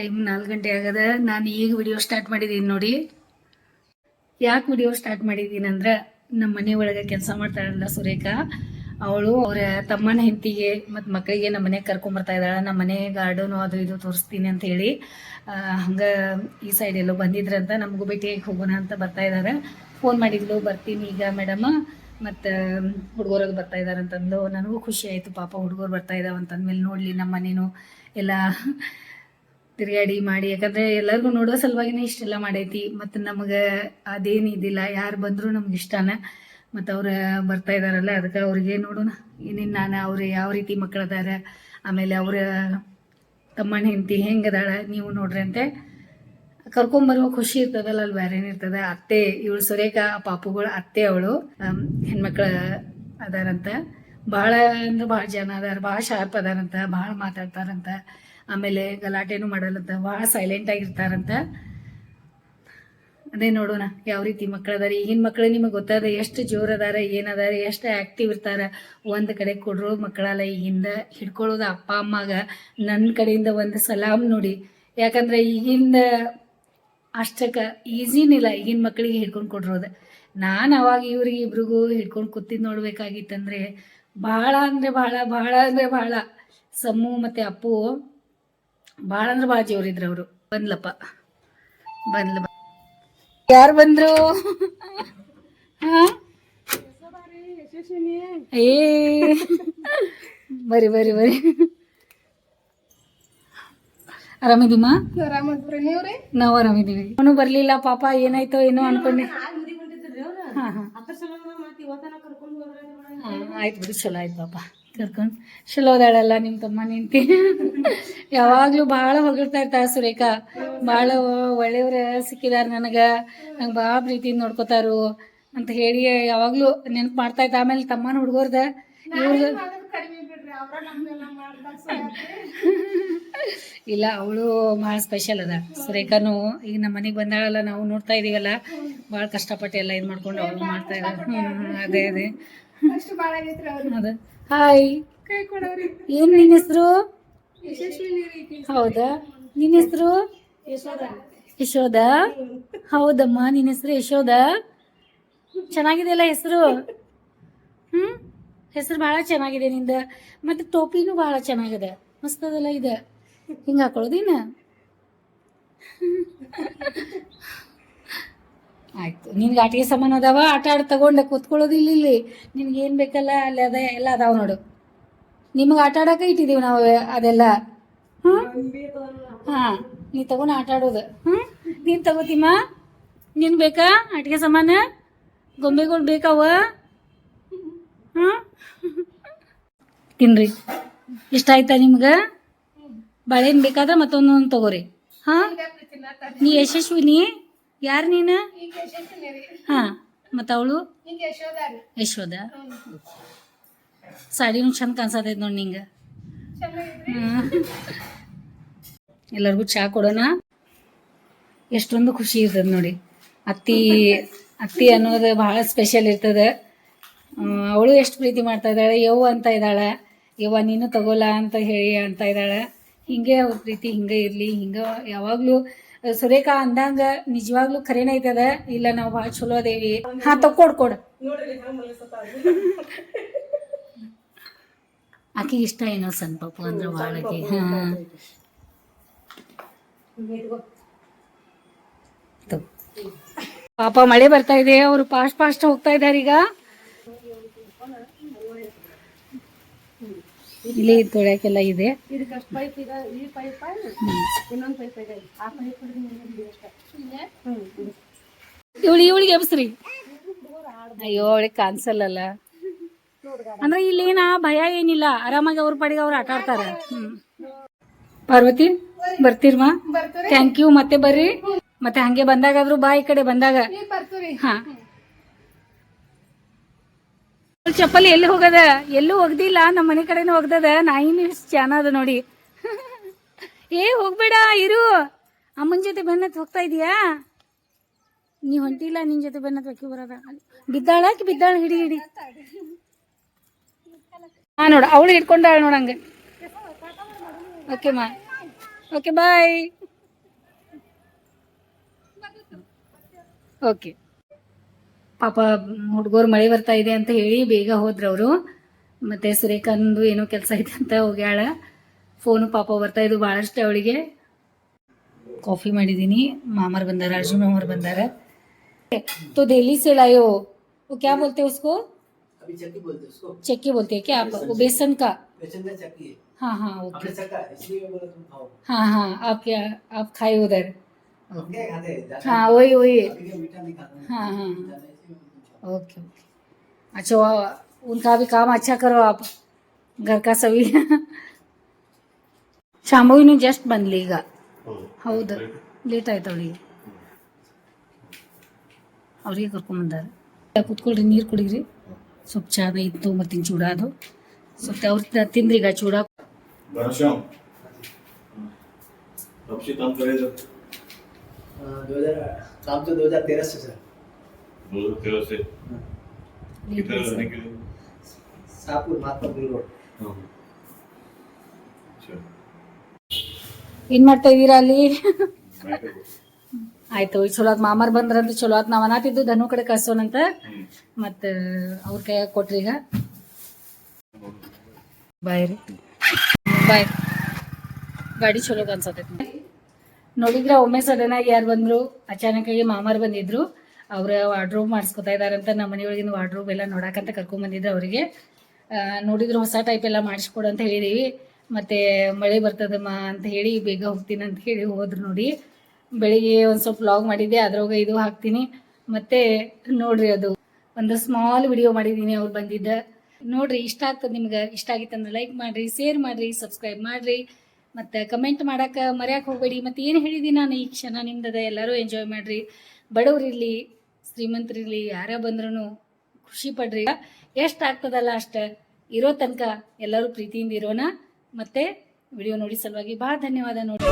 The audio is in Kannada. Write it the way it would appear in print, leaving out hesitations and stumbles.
ಟೈಮ್ 4 ಗಂಟೆ ಆಗದ. ನಾನು ಈಗ ವಿಡಿಯೋ ಸ್ಟಾರ್ಟ್ ಮಾಡಿದ್ದೀನಿ ನೋಡಿ. ಯಾಕೆ ವಿಡಿಯೋ ಸ್ಟಾರ್ಟ್ ಮಾಡಿದ್ದೀನಿ ಅಂದ್ರೆ, ನಮ್ಮ ಮನೆ ಒಳಗೆ ಕೆಲಸ ಮಾಡ್ತಾಳಲ್ಲ ಸುರೇಖಾ, ಅವಳು ಅವರ ತಮ್ಮನ ಹೆಂಡತಿಗೆ ಮತ್ತು ಮಕ್ಕಳಿಗೆ ನಮ್ಮ ಮನೆಗೆ ಕರ್ಕೊಂಬರ್ತಾ ಇದ್ದಾಳೆ. ನಮ್ಮ ಮನೆ ಗಾರ್ಡನು ಅದು ಇದು ತೋರಿಸ್ತೀನಿ ಅಂತ ಹೇಳಿ ಹಂಗೆ ಈ ಸೈಡ್ ಎಲ್ಲೋ ಬಂದಿದ್ರಂತ, ನಮಗೂ ಭೇಟಿಯಾಗಿ ಹೋಗೋಣ ಅಂತ ಬರ್ತಾ ಇದ್ದಾರೆ. ಫೋನ್ ಮಾಡಿದ್ಲು, ಬರ್ತೀನಿ ಈಗ ಮೇಡಮ್, ಮತ್ತು ಹುಡುಗರದು ಬರ್ತಾ ಇದ್ದಾರೆ ಅಂತಂದು. ನನಗೂ ಖುಷಿ ಆಯಿತು, ಪಾಪ ಹುಡುಗರು ಬರ್ತಾ ಇದ್ದಾವೆ ಅಂತಂದ್ಮೇಲೆ ನೋಡಲಿ ನಮ್ಮ ಮನೇನು ಎಲ್ಲ ತಿರುಗಾಡಿ ಮಾಡಿ, ಯಾಕಂದರೆ ಎಲ್ಲರಿಗೂ ನೋಡೋ ಸಲುವಾಗಿನೇ ಇಷ್ಟೆಲ್ಲ ಮಾಡೈತಿ. ಮತ್ತು ನಮಗೆ ಅದೇನು ಇದಿಲ್ಲ, ಯಾರು ಬಂದರೂ ನಮ್ಗೆ ಇಷ್ಟನ. ಮತ್ತು ಅವ್ರು ಬರ್ತಾ ಇದ್ದಾರಲ್ಲ, ಅದಕ್ಕೆ ಅವ್ರಿಗೆ ನೋಡೋಣ ಏನೇನು ನಾನು ಅವ್ರು ಯಾವ ರೀತಿ ಮಕ್ಕಳದಾರ, ಆಮೇಲೆ ಅವರ ತಮ್ಮನ ಹೆಂಡತಿ ಹೆಂಗದಾಳ ನೀವು ನೋಡ್ರಿ ಅಂತೆ. ಕರ್ಕೊಂಬರುವ ಖುಷಿ ಇರ್ತದಲ್ಲ, ಅಲ್ಲಿ ಬೇರೆನೇ ಇರ್ತದೆ. ಅತ್ತೆ ಇವಳು ಸುರೇಖಾ, ಪಾಪುಗಳು ಅತ್ತೆ, ಅವಳು ಹೆಣ್ಮಕ್ಳು ಅದಾರಂತ. ಭಾಳ ಅಂದ್ರೆ ಭಾಳ ಜನ ಅದಾರ, ಭಾಳ ಶಾರ್ಪ್ ಅದಾರಂತ, ಭಾಳ ಮಾತಾಡ್ತಾರಂತ, ಆಮೇಲೆ ಗಲಾಟೆನೂ ಮಾಡಲ್ಲಂತ, ಭಾಳ ಸೈಲೆಂಟ್ ಆಗಿರ್ತಾರಂತ. ಅದೇ ನೋಡೋಣ ಯಾವ ರೀತಿ ಮಕ್ಕಳದಾರ. ಈಗಿನ ಮಕ್ಕಳು ನಿಮಗೆ ಗೊತ್ತಾದ ಎಷ್ಟು ಜೋರು ಅದಾರ, ಏನದಾರ, ಎಷ್ಟು ಆ್ಯಕ್ಟಿವ್ ಇರ್ತಾರ. ಒಂದು ಕಡೆ ಕೊಡ್ರೋ ಮಕ್ಕಳಲ್ಲ, ಈಗಿಂದ ಹಿಡ್ಕೊಳ್ಳೋದು ಅಪ್ಪ ಅಮ್ಮಾಗ. ನನ್ನ ಕಡೆಯಿಂದ ಒಂದು ಸಲಾಮ್ ನೋಡಿ, ಯಾಕಂದ್ರೆ ಈಗಿಂದ ಅಷ್ಟಕ್ಕೆ ಈಸಿನಿಲ್ಲ ಈಗಿನ ಮಕ್ಕಳಿಗೆ ಹಿಡ್ಕೊಂಡು ಕೊಡ್ರೋದು. ನಾನು ಅವಾಗ ಇವ್ರಿಗೆ ಇಬ್ರಿಗೂ ಹಿಡ್ಕೊಂಡು ಕೂತಿದ್ದು ನೋಡ್ಬೇಕಾಗಿತ್ತಂದ್ರೆ ಭಾಳ ಅಂದರೆ ಭಾಳ, ಭಾಳ ಅಂದರೆ ಭಾಳ. ಸಮ್ಮು ಮತ್ತು ಅಪ್ಪು ಭಾಳ ಅಂದ್ರೆ ಭಾಳ ಜೋರಿದ್ರು ಅವರು. ಬಂದ್ಲಪ್ಪ, ಬಂದ್ಲ. ಯಾರು ಬಂದ್ರು? ಏ ಬರಿ ಬರಿ ಬರಿ. ಆರಾಮಿದೀಮಾ? ನಾವು ಆರಾಮಿದೀವಿ. ಅವನು ಬರ್ಲಿಲ್ಲ ಪಾಪ, ಏನಾಯ್ತೋ ಏನೋ ಅನ್ಕೊಂಡೆ. ಆಯ್ತು ಬಿಡು, ಚಲೋ ಆಯ್ತು ಪಾಪ ಕರ್ಕೊಂಡು. ಚಲೋ ಅದಾಳಲ್ಲ ನಿಮ್ಮ ತಮ್ಮ ನಿಂತಿ. ಯಾವಾಗಲೂ ಭಾಳ ಹೊಗಳ್ತಾ ಇರ್ತಾಳೆ ಸುರೇಖಾ. ಭಾಳ ಒಳ್ಳೆಯವ್ರ ಸಿಕ್ಕಿದಾರೆ ನನಗೆ, ನಂಗೆ ಭಾಳ ಪ್ರೀತಿಯಿಂದ ನೋಡ್ಕೋತಾರು ಅಂತ ಹೇಳಿ ಯಾವಾಗಲೂ ನೆನಪು ಮಾಡ್ತಾ ಇದ್ದ. ಆಮೇಲೆ ತಮ್ಮನ ಹುಡುಗರ್ದ ಇವ್ರದ್ದು ಇಲ್ಲ, ಅವಳು ಭಾಳ ಸ್ಪೆಷಲ್ ಅದ ಸುರೇಖಾನು. ಈಗ ನಮ್ಮ ಮನೆಗೆ ಬಂದಾಳಲ್ಲ, ನಾವು ನೋಡ್ತಾ ಇದೀವಲ್ಲ, ಭಾಳ ಕಷ್ಟಪಟ್ಟು ಎಲ್ಲ ಇದು ಮಾಡ್ಕೊಂಡು ಅವಳು ಮಾಡ್ತಾ ಇದ್ದಾಳೆ. ಅದೇ ಅದೇ ಅದ. ಹಾಯ್, ಏನು ನಿನ್ನ ಹೆಸರು? ಹೌದಾ, ನಿನ್ನ ಹೆಸರು ಯಶೋದ? ಹೌದಮ್ಮ, ನಿನ್ನ ಹೆಸರು ಯಶೋದ. ಚೆನ್ನಾಗಿದೆಯಲ್ಲ ಹೆಸರು? ಹೆಸರು ಭಾಳ ಚೆನ್ನಾಗಿದೆ ನಿಂದ. ಮತ್ತು ಟೋಪಿನೂ ಭಾಳ ಚೆನ್ನಾಗಿದೆ, ಮಸ್ತದಲ್ಲ ಇದು. ಹಿಂಗೆ ಹಾಕೊಳ್ಳೋದಿನ? ಆಯ್ತು, ನಿನ್ಗೆ ಆಟಿಗೆ ಸಾಮಾನು ಅದಾವ, ಆಟ ಆಡಿ ತಗೊಂಡೆ ಕೂತ್ಕೊಳ್ಳೋದಿಲ್ಲ ಇಲ್ಲಿ. ನಿನ್ಗೆ ಏನು ಬೇಕಲ್ಲ ಅಲ್ಲಿ ಅದ ಎಲ್ಲ ಅದಾವ ನೋಡು. ನಿಮಗೆ ಆಟ ಆಡೋಕೆ ಇಟ್ಟಿದ್ದೀವಿ ನಾವು ಅದೆಲ್ಲ. ಹಾಂ, ನೀ ತಗೊಂಡು ಆಟ ಆಡೋದು. ನೀನು ತಗೋತೀಮ್ಮ? ನೀನು ಬೇಕಾ ಆಟಿಕೆ ಸಾಮಾನು? ಗೊಂಬೆಗಳು ಬೇಕಾವ? ತಿನ್ರಿ. ಇಷ್ಟ ಆಯ್ತಾ ನಿಮ್ಗೆ? ಬಾಳೆಹಣ್ಣು ಬೇಕಾದ್ರೆ ಮತ್ತೊಂದೊಂದು ತಗೋರಿ. ಹಾಂ, ನೀ ಯಶಸ್ವಿನಿ? ಯಾರು ನೀನು? ಹಾಂ, ಮತ್ತು ಅವಳು ಯಶೋದ. ಸಾಡಿನೂ ಚಂದ ಕಾಣಿಸತೈತೆ ನೋಡಿ ನಿಂಗೆ. ಎಲ್ಲರಿಗೂ ಚಹಾ ಕೊಡೋಣ. ಎಷ್ಟೊಂದು ಖುಷಿ ಇರ್ತದೆ ನೋಡಿ. ಅತ್ತಿ ಅನ್ನೋದು ಭಾಳ ಸ್ಪೆಷಲ್ ಇರ್ತದೆ. ಅವಳು ಎಷ್ಟು ಪ್ರೀತಿ ಮಾಡ್ತಾ ಇದ್ದಾಳೆ, ಯವ್ವ ಅಂತ ಇದ್ದಾಳೆ. ಯವ್ವ ನೀನು ತಗೋಲ್ಲ ಅಂತ ಹೇಳಿ ಅಂತ ಇದ್ದಾಳೆ. ಹಿಂಗೆ ಅವ್ರ ಪ್ರೀತಿ ಹಿಂಗೆ ಇರಲಿ, ಹಿಂಗೆ ಯಾವಾಗಲೂ. ಸುರೇಖಾ ಅಂದಂಗ ನಿಜವಾಗ್ಲೂ ಖರೇನ ಐತದ. ಇಲ್ಲ ನಾವು ಭಾಳ ಚಲೋ ಅದೇವಿ. ಹಾಂ, ತಕ್ಕೊಡ್ಕೊಡು. ಆಕೆಗೆ ಇಷ್ಟ ಏನೋ ಸಣ್ಣ ಪಾಪು ಅಂದ್ರೆ ಭಾಳ ಆಕೆ. ಹಾಂ, ಪಾಪ ಮಳೆ ಬರ್ತಾ ಇದೆ, ಅವರು ಫಾಸ್ಟ್ ಹೋಗ್ತಾ ಇದ್ದಾರೆ ಈಗ. ಇಲ್ಲಿ ತೊಳ್ಯಾಕೆಲ್ಲ ಇದೆ. ಇವಳಿಗೆ ಎಬ್ಸ್ರಿ. ಅಯ್ಯೋ, ಅವಳಿಗೆ ಕಾಣಿಸಲ್ಲ ಅಂದ್ರೆ ಇಲ್ಲೇನ ಭಯ ಏನಿಲ್ಲ, ಆರಾಮಾಗಿ ಅವ್ರ ಪಾಡಿಗೆ ಅವ್ರು ಆಟ ಆಡ್ತಾರೆ. ಪಾರ್ವತಿ ಬರ್ತೀರ್ಮಾ? Thank you. ಮತ್ತೆ ಬರ್ರಿ, ಮತ್ತೆ ಹಂಗೆ ಬಂದಾಗಾದ್ರು ಬಾ, ಈ ಕಡೆ ಬಂದಾಗ. ಹಾ, ಚಪ್ಪಲಿ ಎಲ್ಲಿ ಹೋಗದ? ಎಲ್ಲೂ ಒಗ್ದಿಲ್ಲ, ನಮ್ಮ ಮನೆ ಕಡೆನೂ ಒಗ್ದದ. ನಾಯಿನೂ ಇಷ್ಟು ಚೆನ್ನಾ ಅದ ನೋಡಿ. ಏ ಹೋಗ್ಬೇಡ, ಇರು. ಅಮ್ಮನ ಜೊತೆ ಬೆನ್ನತ್ ಹೋಗ್ತಾ ಇದೀಯಾ? ನೀ ಹೊಂಟಿಲ್ಲ, ನಿನ್ ಜೊತೆ ಬೆನ್ನತ್ ಹೊಕ್ಕಿ ಬರೋದ. ಬಿದ್ದಾಳ ಹಿಡಿ. ಹಾ ನೋಡ, ಅವಳು ಹಿಡ್ಕೊಂಡಾಳ ನೋಡಂಗೆ. ಓಕೆ ಮಾ, ಓಕೆ ಬಾಯ್. ಓಕೆ. ಪಾಪ ಹುಡುಗರು ಮಳೆ ಬರ್ತಾ ಇದೆ ಅಂತ ಹೇಳಿ ಬೇಗ ಹೋದ್ರು ಅವರು. ಮತ್ತೆ ಸುರೇಖಂದು ಏನೋ ಕೆಲಸ ಐತೆ ಅಂತ ಹೋಗ್ಯಾಳ. ಫೋನು ಪಾಪ ಬರ್ತಾ ಇದ್ದು ಭಾಳಷ್ಟು ಅವಳಿಗೆ. ಕಾಫಿ ಮಾಡಿದ್ದೀನಿ. ಮಾಮರ್ ಬಂದಾರ, ಅರ್ಜುನ್ ಮಾಮರ್ ಬಂದಾರ. तो दिल्ली से लाए हो, वो क्या बोलते हैं उसको? अभी चक्की बोलते हैं उसको। चक्की बोलते हैं क्या आप? वो बेसन का? बेसन का चक्की है। हाँ हाँ ओके। हमने चक्का है, इसलिए मैं बोला तुम खाओ। हाँ हाँ आप क्या आप खाए उधर? हम क्या खाते हैं ज्यादा हाँ वही वही। अभी क्या मीठा नहीं खाते हैं। हाँ हाँ ज्यादा इसलिए मैं तुम खाओ। Okay okay. अच्छा उनका भी काम अच्छा करो आप, घर का सभी. ಶಾಂಭವಿನೂ ಜಸ್ಟ್ ಬಂದ್ಲಿ ಈಗ. ಹೌದು ಲೇಟ್ ಆಯ್ತು ಅವಳಿಗೆ. ಅವ್ರಿಗೆ ಕರ್ಕೊಂಬಂದಾರ. ಕೂತ್ಕೊಳ್ರಿ, ನೀರು ಕುಡೀರಿ. ಸ್ವಲ್ಪ ಚಾ ಇತ್ತು ಮತ್ತು ಚೂಡ ಅದು ಸ್ವಲ್ಪ ಅವ್ರ ತಿಂದ್ರಿ. ಈಗ ಚೂಡ काम तो 2013 से सर। 2013 से कितना लड़ने के लिए? शाहपुर महात्मा पुल रोड। अच्छा ಏನ್ ಮಾಡ್ತಾ ಇದೀರಾ ಅಲ್ಲಿ? ಆಯ್ತು ಚಲೋ ಆತ್. ಮಾಮಾರ್ ಬಂದ್ರಂತ ಚಲೋ ಆತ್. ನಾವ್ ಅನ್ನತ್ತಿದ್ದು ಧನು ಕಡೆ ಕಳ್ಸೋಣಂತ, ಮತ್ತ ಅವ್ರ ಕೈಯಾಗ ಕೊಟ್ರಿ ಈಗ. ಬಾಯ್ ರೀ, ಬಾಯ್. ಗಾಡಿ ಚಲೋ ಅನ್ಸತೈತಿ. ನೋಡಿದ್ರ ಒಮ್ಮೆ ಸಡನ್ ಆಗಿ ಯಾರು ಬಂದ್ರು, ಅಚಾನಕ್ ಆಗಿ ಮಾಮಾರ್ ಬಂದಿದ್ರು. ಅವ್ರ ವಾರ್ಡ್ರೋಬ್ ಮಾಡಿಸ್ಕೊತಾ ಇದಾರಂತ. ನಮ್ಮ ಮನೆಯೊಳಗಿನ ವಾರ್ಡ್ರೋಬ್ ಎಲ್ಲ ನೋಡಾಕಂತ ಕರ್ಕೊಂಡ್ ಬಂದಿದ್ರು ಅವರಿಗೆ. ನೋಡಿದ್ರು ಹೊಸ ಟೈಪ್ ಎಲ್ಲ ಮಾಡಿಸ್ಕೊಡು ಅಂತ ಹೇಳಿದೀವಿ. ಮತ್ತೆ ಮಳೆ ಬರ್ತದಮ್ಮ ಅಂತ ಹೇಳಿ ಬೇಗ ಹೋಗ್ತೀನಿ ಅಂತ ಹೇಳಿ ಹೋದ್ರು. ನೋಡಿ ಬೆಳಿಗ್ಗೆ ಒಂದು ಸ್ವಲ್ಪ ವ್ಲಾಗ್ ಮಾಡಿದ್ದೆ, ಅದ್ರೊಳಗೆ ಇದು ಹಾಕ್ತೀನಿ. ಮತ್ತೆ ನೋಡ್ರಿ ಅದು ಒಂದು ಸ್ಮಾಲ್ ವಿಡಿಯೋ ಮಾಡಿದ್ದೀನಿ ಅವ್ರು ಬಂದಿದ್ದ. ನೋಡ್ರಿ ಇಷ್ಟ ಆಗ್ತದೆ ನಿಮ್ಗೆ. ಇಷ್ಟ ಆಗಿತ್ತಂದ್ರೆ ಲೈಕ್ ಮಾಡ್ರಿ, ಶೇರ್ ಮಾಡ್ರಿ, ಸಬ್ಸ್ಕ್ರೈಬ್ ಮಾಡ್ರಿ, ಮತ್ತು ಕಮೆಂಟ್ ಮಾಡಕ್ಕೆ ಮರ್ಯಾಕೆ ಹೋಗಬೇಡಿ. ಮತ್ತು ಏನು ಹೇಳಿದ್ದೀನಿ ನಾನು, ಈ ಕ್ಷಣ ನಿಮ್ದದ, ಎಲ್ಲರೂ ಎಂಜಾಯ್ ಮಾಡ್ರಿ. ಬಡವರಿರಲಿ ಶ್ರೀಮಂತರಿರಲಿ ಯಾರೇ ಬಂದ್ರೂ ಖುಷಿ ಪಡ್ರಿ. ಎಷ್ಟು ಆಗ್ತದಲ್ಲ ಅಷ್ಟು ಇರೋ ತನಕ ಎಲ್ಲರೂ ಪ್ರೀತಿಯಿಂದ ಇರೋಣ. ಮತ್ತೆ ವಿಡಿಯೋ ನೋಡಿ ಸಲುವಾಗಿ ಭಾಳ ಧನ್ಯವಾದ. ನೋಡಿ.